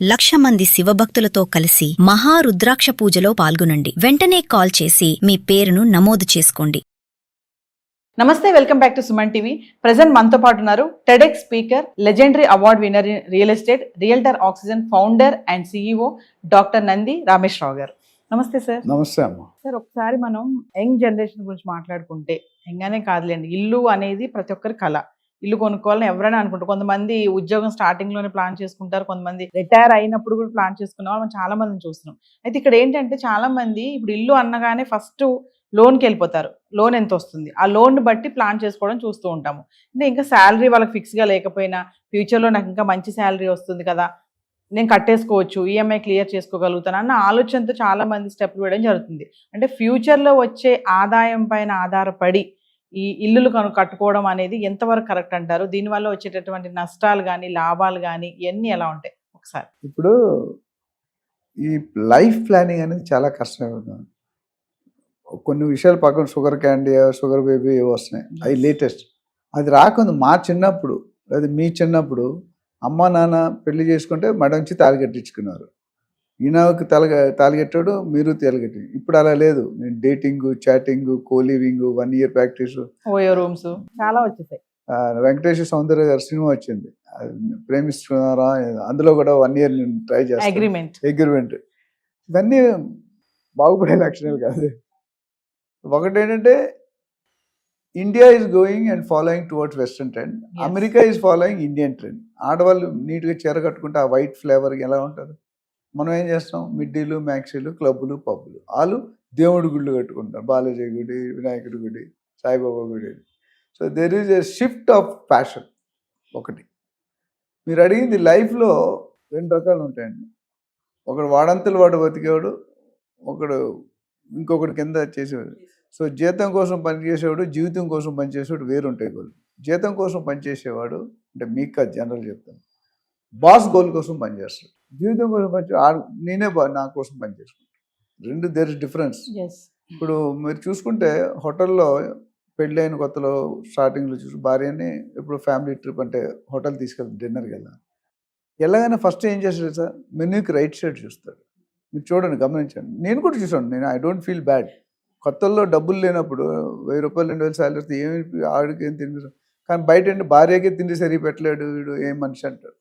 1,00,000 మంది శివభక్తులతో కలిసి మహారుద్రాక్ష పూజలో పాల్గొనండి. వెంటనే కాల్ చేసి మీ పేరును నమోదు చేసుకోండి. నమస్తే, welcome back to Suman TV. Present మనతో పాటు ఉన్నారు TEDx speaker, legendary award winner in real estate, realtor oxygen founder and CEO doctor Nandi Rameshwar Rao గారు. నమస్తే సార్. నమస్తే అమ్మ. సార్, ఒకసారి మనం యంగ్ జనరేషన్ గురించి మాట్లాడుకుంటే, యంగానే కాదులేండి, ఇల్లు అనేది ప్రతి ఒక్కరి కళ. ఇల్లు కొనుక్కోవాలని ఎవరైనా అనుకుంటారు. కొంతమంది ఉద్యోగం స్టార్టింగ్ లోనే ప్లాన్ చేసుకుంటారు, కొంతమంది రిటైర్ అయినప్పుడు కూడా ప్లాన్ చేసుకున్న వాళ్ళు మనం చాలా మందిని చూస్తున్నాం. అయితే ఇక్కడ ఏంటంటే చాలా మంది ఇప్పుడు ఇల్లు అన్నగానే ఫస్ట్ లోన్కి వెళ్ళిపోతారు. లోన్ ఎంత వస్తుంది, ఆ లోన్ బట్టి ప్లాన్ చేసుకోవడం చూస్తూ ఉంటాము. అంటే ఇంకా శాలరీ వాళ్ళకి ఫిక్స్గా లేకపోయినా ఫ్యూచర్లో నాకు ఇంకా మంచి శాలరీ వస్తుంది కదా, నేను కట్టేసుకోవచ్చు, ఈఎంఐ క్లియర్ చేసుకోగలుగుతాను అన్న ఆలోచనతో చాలా మంది స్టెప్ వేయడం జరుగుతుంది. అంటే ఫ్యూచర్లో వచ్చే ఆదాయం పైన ఆధారపడి ఈ ఇల్లులు కట్టుకోవడం అనేది ఎంతవరకు కరెక్ట్ అంటారు? దీనివల్ల వచ్చేటటువంటి నష్టాలు కానీ లాభాలు కానీ ఇవన్నీ ఎలా ఉంటాయి ఒకసారి? ఇప్పుడు ఈ లైఫ్ ప్లానింగ్ అనేది చాలా కష్టమైపోతుంది. కొన్ని విషయాలు పక్కన షుగర్ క్యాండీ, షుగర్ బేబీ ఏవో వస్తున్నాయి, అవి లేటెస్ట్. అది రాకుండా మా చిన్నప్పుడు లేదా మీ చిన్నప్పుడు అమ్మ నాన్న పెళ్లి చేసుకుంటే మడంచి తాళి కట్టించుకున్నారు. ఈయనకి తాళిగట్టాడు, మీరు తాళిగట్టి. ఇప్పుడు అలా లేదు. నేను dating, chatting, coliving, 1 year practice, OYO rooms చాలా వచ్చేసాయి. వెంకటేశ్వర సౌందర్య గారి సినిమా వచ్చింది, ప్రేమిస్తున్నారా, అందులో కూడా 1 year నేను ట్రై చేస్తాను, అగ్రిమెంట్. ఇవన్నీ బాగుపడే లక్షణాలు కాదు. ఒకటేంటంటే India is going and following towards western trend, America is following Indian trend. ఆడవాళ్ళు నీట్గా చీర కట్టుకుంటే ఆ వైట్ ఫ్లేవర్ ఎలా ఉంటుంది? మనం ఏం చేస్తాం? మిడ్డీలు, మ్యాక్సీలు, క్లబ్బులు, పబ్బులు. వాళ్ళు దేవుడి గుళ్ళు కట్టుకుంటారు, బాలాజీ గుడి, వినాయకుడి గుడి, సాయిబాబా గుడి. So there is a shift of fashion. ఒకటి మీరు అడిగింది, లైఫ్లో 2 రకాలు ఉంటాయండి. ఒకడు వాడంతలు వాడు బతికేవాడు, ఒకడు ఇంకొకటి కింద చేసేవాడు. సో జీతం కోసం పనిచేసేవాడు, జీవితం కోసం పనిచేసేవాడు వేరు ఉంటాయి గోల్. జీతం కోసం పనిచేసేవాడు అంటే మీకు కాదు, జనరల్ చెప్తాను, బాస్ గోల్ కోసం పనిచేస్తాడు. జీవితం కోసం నేనే నా కోసం పనిచేసుకుంటాను. రెండు దేర్ ఇస్ డిఫరెన్స్. ఇప్పుడు మీరు చూసుకుంటే హోటల్లో పెళ్ళైన కొత్తలో స్టార్టింగ్లో చూసి భార్యని ఇప్పుడు ఫ్యామిలీ ట్రిప్ అంటే హోటల్ తీసుకెళ్తాను, డిన్నర్కి వెళ్ళాను. ఎలాగైనా ఫస్ట్ ఏం చేస్తాడు సార్, మెనూకి రైట్ సైడ్ చూస్తాడు. మీరు చూడండి, గమనించండి. నేను కూడా చూసాను. I don't feel bad. కొత్తల్లో డబ్బులు లేనప్పుడు 1,000 రూపాయలు 2,000 శాలరీ వస్తే ఏమి ఆవిడకి ఏం తిండి, కానీ బయట ఏంటి భార్యకే తిండి సరిగి పెట్టలేడు వీడు, ఏం మనిషి అంటారు.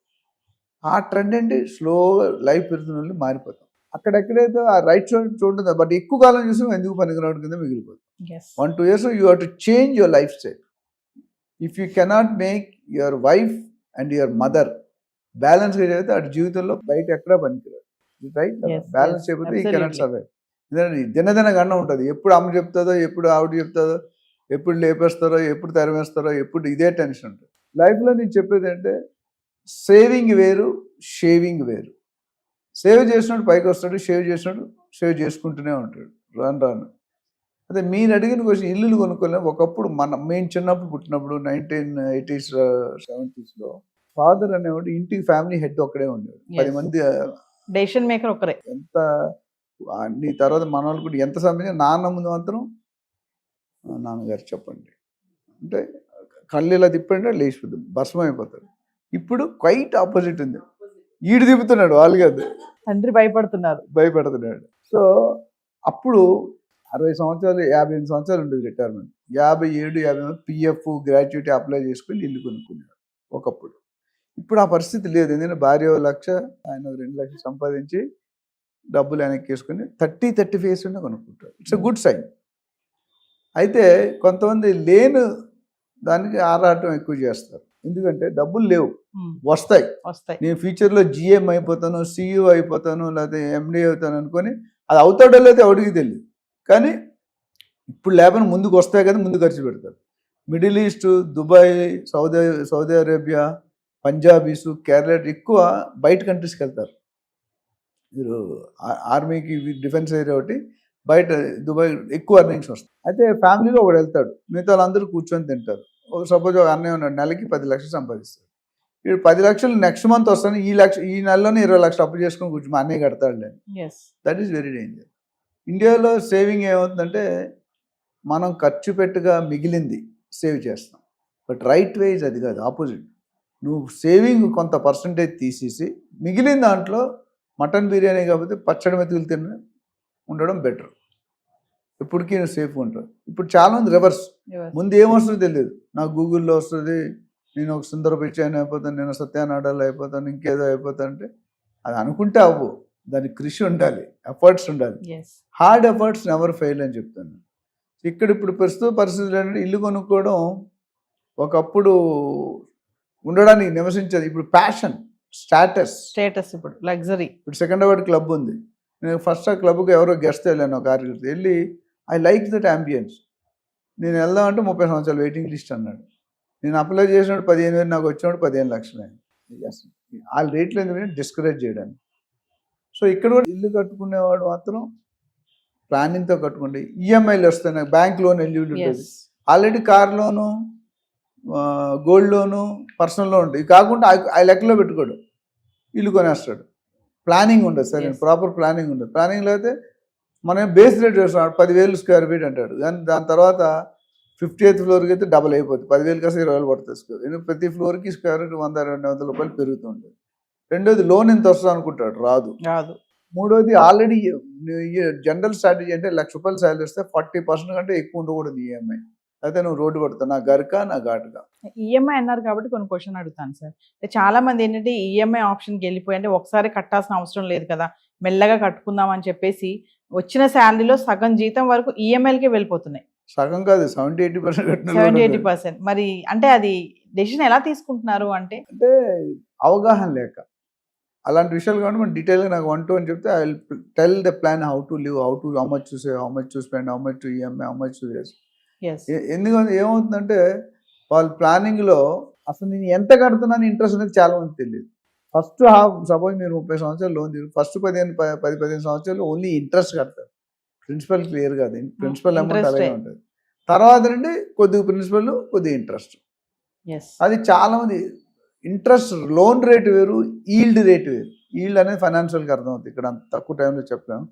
ఆ ట్రెండ్ ఏంటి, స్లోగా లైఫ్ పెరుగుతున్న వాళ్ళు మారిపోతాం. అక్కడెక్కడైతే ఆ రైట్ సైడ్ చూడదు, బట్ ఎక్కువ కాలం చూసి ఎందుకు పనికిరావడం కింద మిగిలిపోతుంది. 1-2 years you have to change your lifestyle. If you cannot make your wife and your mother బ్యాలెన్స్గా చేస్తే అటు జీవితంలో బయట ఎక్కడా పనికిరాదు. రైట్, బ్యాలెన్స్ చేయకపోతే ఈ కెనాట్ సర్వైవ్. దినదిన గండం ఉంటుంది. ఎప్పుడు అమ్మ చెప్తుందో, ఎప్పుడు ఆవిడ చెప్తుందో, ఎప్పుడు లేపేస్తారో, ఎప్పుడు తరిమేస్తారో, ఎప్పుడు ఇదే టెన్షన్ ఉంటుంది. లైఫ్లో నేను చెప్పేది అంటే సేవింగ్ వేరు, షేవింగ్ వేరు. సేవ్ చేసినట్టు పైకి వస్తాడు, షేవ్ చేసినట్టు షేవ్ చేసుకుంటూనే ఉంటాడు రాను. అదే మీరు అడిగిన క్వశ్చన్, ఇల్లులు కొనుక్కోలేము. ఒకప్పుడు మేము చిన్నప్పుడు పుట్టినప్పుడు 1980s 70s ఫాదర్ అనేవాడు ఇంటికి ఫ్యామిలీ హెడ్ ఒక్కడే ఉండేవాడు. 10 మంది డెసిషన్ మేకర్ ఒకరే. ఎంత నీ తర్వాత మన వాళ్ళు కూడా ఎంత సమయం, నాన్న ముందు మాత్రం నాన్నగారు చెప్పండి అంటే కళ్ళు ఇలా తిప్పండి లేచిపోతుంది, భస్మం అయిపోతాడు. ఇప్పుడు క్వైట్ ఆపోజిట్ ఉంది. ఈడు తిప్పుతున్నాడు, వాళ్ళు కాదు, తండ్రి భయపడుతున్నాడు. సో అప్పుడు 60 సంవత్సరాలు 58 సంవత్సరాలు ఉండేది రిటైర్మెంట్. 57-58 పిఎఫ్ గ్రాట్యుటీ అప్లై చేసుకుని ఇల్లు కొనుక్కున్నాడు ఒకప్పుడు. ఇప్పుడు ఆ పరిస్థితి లేదు. ఎందుకంటే భార్య 1,00,000, ఆయన 2 లక్షలు సంపాదించి డబ్బులు వెనక్కి వేసుకుని 30-35 ఉన్న కొనుక్కుంటారు. It's a good sign. అయితే కొంతమంది లేని దానికి ఆరాటం ఎక్కువ చేస్తారు. ఎందుకంటే డబ్బులు లేవు, వస్తాయి. నేను ఫ్యూచర్లో జిఎం అయిపోతాను, సిఇఓ అయిపోతాను, లేకపోతే ఎండి అవుతాను అనుకొని అది అవుతాడో లేదో ఎవరికి తెలియదు. కానీ ఇప్పుడు లేకపోతే ముందుకు వస్తాయి కదా, ముందు ఖర్చు పెడతారు. Middle East, Dubai, Saudi Arabia, Punjabis, Kerala ఎక్కువ బయట కంట్రీస్కి వెళ్తారు. మీరు ఆర్మీకి, డిఫెన్స్ ఏరియా ఒకటి, బయట దుబాయ్ ఎక్కువ అర్నింగ్స్ వస్తాయి. అయితే ఫ్యామిలీలో ఒకడు వెళ్తాడు, మిగతా వాళ్ళందరూ కూర్చొని తింటారు. సపోజ్ ఒక అన్నయ్య ఉన్నాడు, నెలకి 10 లక్షలు సంపాదిస్తాడు. ఇప్పుడు 10 లక్షలు నెక్స్ట్ మంత్ వస్తాను, ఈ నెలలోనే 20 లక్షలు అప్పు చేసుకొని కూర్చొని మా అన్నయ్య కడతాడు. That is very danger. ఇండియాలో సేవింగ్ ఏమవుతుందంటే మనం ఖర్చు పెట్టుగా మిగిలింది సేవ్ చేస్తాం, బట్ రైట్ వేజ్ అది కాదు, ఆపోజిట్. నువ్వు సేవింగ్ కొంత పర్సంటేజ్ తీసేసి మిగిలిన దాంట్లో మటన్ బిర్యానీ కాకపోతే పచ్చడి మెతుకులు తిని ఉండడం బెటర్. ఎప్పటికీ నువ్వు సేఫ్గా ఉంటావు. ఇప్పుడు చాలామంది రివర్స్, ముందు ఏమొస్తుందో తెలియదు, నాకు గూగుల్లో వస్తుంది, నేను ఒక సుందర పిచ్చాయని అయిపోతాను, నేను సత్యానాడాలు అయిపోతాను, ఇంకేదో అయిపోతాను అంటే అది అనుకుంటే అవ్వు. దానికి కృషి ఉండాలి, ఎఫర్ట్స్ ఉండాలి. హార్డ్ ఎఫర్ట్స్ నెవర్ ఫెయిల్ అని చెప్తాను. ఇక్కడ ఇప్పుడు ప్రస్తుత పరిస్థితులు ఏంటంటే ఇల్లు కొనుక్కోవడం ఒకప్పుడు ఉండడానికి నివసించేది, ఇప్పుడు ప్యాషన్, స్టేటస్ ఇప్పుడు లగ్జరీ. ఇప్పుడు సెకండ్ అవార్డ్ క్లబ్ ఉంది. నేను ఫస్ట్ ఆ క్లబ్కి ఎవరో గెస్ట్ వెళ్ళాను, ఒక కార్యకర్త వెళ్ళి ఐ లైక్ దట్ అంబియన్స్, నేను వెళ్దామంటే 30 సంవత్సరాలు వెయిటింగ్ లిస్ట్ అన్నాడు. నేను అప్లై చేసినప్పుడు 15,000, నాకు వచ్చినప్పుడు 15 లక్షలు అయింది. వాళ్ళ రేట్లు ఎందుకంటే డిస్కరేజ్ చేయడానికి. సో ఇక్కడ కూడా ఇల్లు కట్టుకునేవాడు మాత్రం ప్లానింగ్తో కట్టుకోండి. ఈఎంఐలు వస్తాయి, నాకు బ్యాంక్ లోన్ ఎలిజిబిలిటీ ఉంటుంది, ఆల్రెడీ కార్ లోను, గోల్డ్ లోను, పర్సనల్ లోన్ ఉంటుంది. ఇవి కాకుండా ఆ లెక్కలో పెట్టుకోడు, ఇల్లు కొనేస్తాడు. ప్లానింగ్ ఉండదు, సరే ప్రాపర్ ప్లానింగ్ ఉండదు. ప్లానింగ్లో అయితే మనం బేస్ రేట్ వేస్తున్నాడు 10,000 స్క్వేర్ ఫీట్ అంటాడు, కానీ దాని తర్వాత 58th ఫ్లోర్కి అయితే డబల్ అయిపోతుంది, 10,000 కాస్త 20,000 పడుతుంది స్క్వేర్. ఎందుకంటే ప్రతి ఫ్లోర్కి స్క్వేర్ ఫీట్ 100-200 రూపాయలు పెరుగుతుంటుంది. రెండోది లోన్ ఎంత వస్తుంది అనుకుంటాడు, రాదు. మూడోది ఆల్రెడీ జనరల్ స్ట్రాటజీ అంటే 1,00,000 రూపాయలు శాలరీ వస్తే 40% కంటే ఎక్కువ ఉండకూడదు ఈఎంఐ. అయితే నువ్వు రోడ్డు పడతావు, నా గరక నా ఘాటుగా. ఈఎంఐ అన్నారు కాబట్టి కొన్ని క్వశ్చన్ అడుగుతాను సార్. చాలా మంది ఏంటంటే ఈఎంఐ ఆప్షన్కి వెళ్ళిపోయి, అంటే ఒకసారి కట్టాల్సిన అవసరం లేదు కదా, మెల్లగా కట్టుకుందాం అని చెప్పేసి వచ్చిన శాలరీలో సగం జీతం వరకు ఈఎంఐలకే వెళ్ళిపోతున్నాయి. సగం కాదు, 70-80% 70-80%. మరి అంటే అది డెసిషన్ ఎలా తీసుకుంటున్నారు అంటే అవగాహన లేక. అలాంటి విషయాలు కాబట్టి మనం డీటెయిల్గా నాకు 1-2 అని చెప్తే I will tell the plan, how to live, how much to save, how much to spend, how much to EMI, how much to చేసి. ఎందుకంటే ఏమవుతుందంటే వాళ్ళ ప్లానింగ్లో అసలు నేను ఎంత కడుతున్నాను ఇంట్రెస్ట్ అనేది చాలా మంది తెలియదు. ఫస్ట్ సపోజ్ మీరు 30 సంవత్సరాలు లోన్ తీసుకు, ఫస్ట్ 10-15 సంవత్సరాలు ఓన్లీ ఇంట్రెస్ట్ కడతారు, ప్రిన్సిపల్ క్లియర్ కాదు, ప్రిన్సిపల్ అమౌంట్ అలాగే ఉంటుంది. తర్వాత నుండి కొద్దిగా ప్రిన్సిపల్, కొద్దిగా ఇంట్రెస్ట్. అది చాలా మంది ఇంట్రెస్ట్ లోన్ రేట్ వేరు, ఈల్డ్ రేట్ వేరు. ఈల్డ్ అనేది ఫైనాన్షియల్కి అర్థమవుతుంది, ఇక్కడ అంత తక్కువ టైంలో చెప్పాము.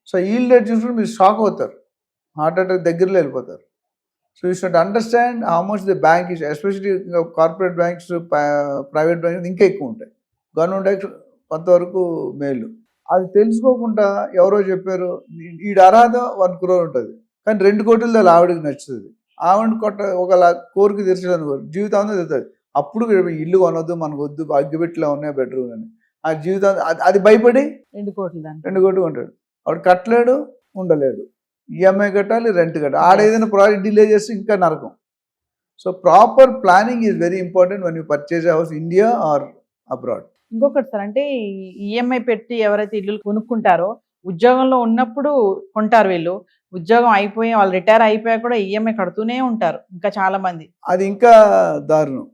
సో ఈల్డ్ రేట్ చూసుకుంటే మీరు షాక్ అవుతారు, హార్ట్ అటాక్ దగ్గరలో వెళ్ళిపోతారు. So you should understand how much the bank is, especially corporate banks, private banks ఇంకా ఎక్కువ ఉంటాయి, గవర్నమెంట్ బ్యాంక్స్ కొంతవరకు మేలు. అది తెలుసుకోకుండా ఎవరో చెప్పారు ఈడ అర్హత 1 crore ఉంటుంది, కానీ 2 కోట్ల ఆవిడకి నచ్చుతుంది, ఆవిడ ఒక కోరిక తీర్చడానికి జీవితం తిరుగుతుంది. అప్పుడు ఇల్లు కొనొద్దు, మనకు వద్దు, అగ్గిపెట్టిలో ఉన్నాయి బెడ్రూమ్ అని, ఆ జీవితం అది భయపడి 2 కోట్లు ఉంటాడు. ఆవిడ కట్టలేడు, ఉండలేడు, ఈఎంఐ కట్టాలి, రెంట్ కట్టాలి, ఆడ ఏదైనా ప్రాజెక్ట్ డిలే చేస్తే ఇంకా నరకం. So proper planning is very important when you purchase house India or abroad. ఇంకొకటి సార్, అంటే ఈఎంఐ పెట్టి ఎవరైతే ఇల్లు కొనుక్కుంటారో ఉద్యోగంలో ఉన్నప్పుడు కొంటారు, వీళ్ళు ఉద్యోగం అయిపోయి వాళ్ళు రిటైర్ అయిపోయా కూడా ఈఎంఐ కడుతూనే ఉంటారు ఇంకా చాలా మంది. అది ఇంకా దారుణం.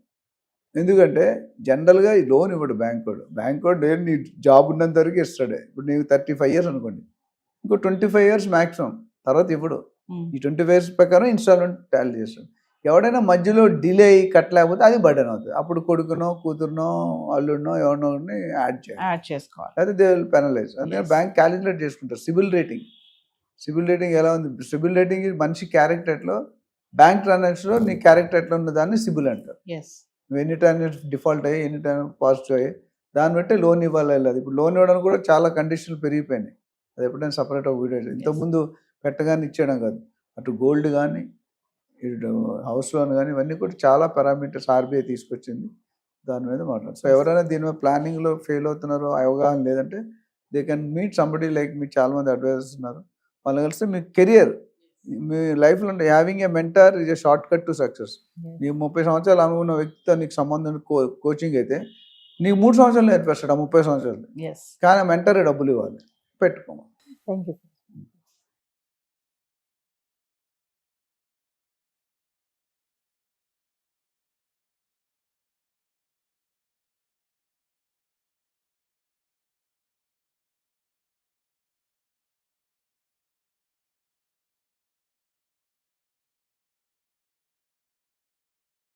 ఎందుకంటే జనరల్గా ఈ లోన్ ఇవ్వడు బ్యాంక్ వాడు నీ జాబ్ ఉన్నంత వరకు ఇస్తాడే. ఇప్పుడు నీకు 35 years అనుకోండి, ఇంకో 25 years మ్యాక్సిమం, తర్వాత ఇవ్వడు. ఈ 25 years ప్రకారం ఇన్స్టాల్మెంట్ టాలీ చేస్తాడు. ఎవడైనా మధ్యలో డిలే అయ్యి కట్టలేకపోతే అది బర్డెన్ అవుతుంది. అప్పుడు కొడుకునో కూతురునో అల్లుడినో ఎవరినో యాడ్ చేసుకోవాలి, అయితే దే విల్ పెనలైజ్. అందుకని బ్యాంక్ క్యాలిక్యులేట్ చేసుకుంటారు. సిబిల్ రేటింగ్ ఎలా ఉంది, సిబిల్ రేటింగ్ మనిషి క్యారెక్టర్లో, బ్యాంక్ ట్రాన్సాక్షన్లో నీ క్యారెక్టర్ ఎట్లా ఉన్న దాన్ని సిబిల్ అంటారు. నువ్వు ఎన్ని టైం డిఫాల్ట్ అయ్యి, ఎన్ని టైం పాజిటివ్ అయ్యి, దాన్ని బట్టి లోన్ ఇవ్వాలి. ఇప్పుడు లోన్ ఇవ్వడానికి కూడా చాలా కండిషన్లు పెరిగిపోయినాయి. అది ఎప్పుడైనా సపరేట్ ఒక వీడియో, ఇంతకుముందు పెట్టగానే ఇచ్చేయడం కాదు, అటు గోల్డ్ కానీ ఇటు హౌస్ లోన్ కానీ ఇవన్నీ కూడా చాలా పారామీటర్స్ ఆర్బీఐ తీసుకొచ్చింది, దాని మీద మాట్లాడు. సో ఎవరైనా దీని మీద ప్లానింగ్లో ఫెయిల్ అవుతున్నారో, అవగాహన లేదంటే they can meet somebody like మీకు చాలామంది అడ్వైజర్స్ ఉన్నారు, వాళ్ళు కలిస్తే మీ కెరియర్, మీ లైఫ్లో having a mentor is a short cut to success. నీకు 30 సంవత్సరాలు అనుకున్న వ్యక్తితో నీకు సంబంధం కోచింగ్ అయితే నీకు 3 సంవత్సరాలు నేర్పిస్తాడు, 30 సంవత్సరాలు, కానీ మెంటర్ డబ్బులు ఇవ్వాలి, పెట్టుకోమా. Thank you.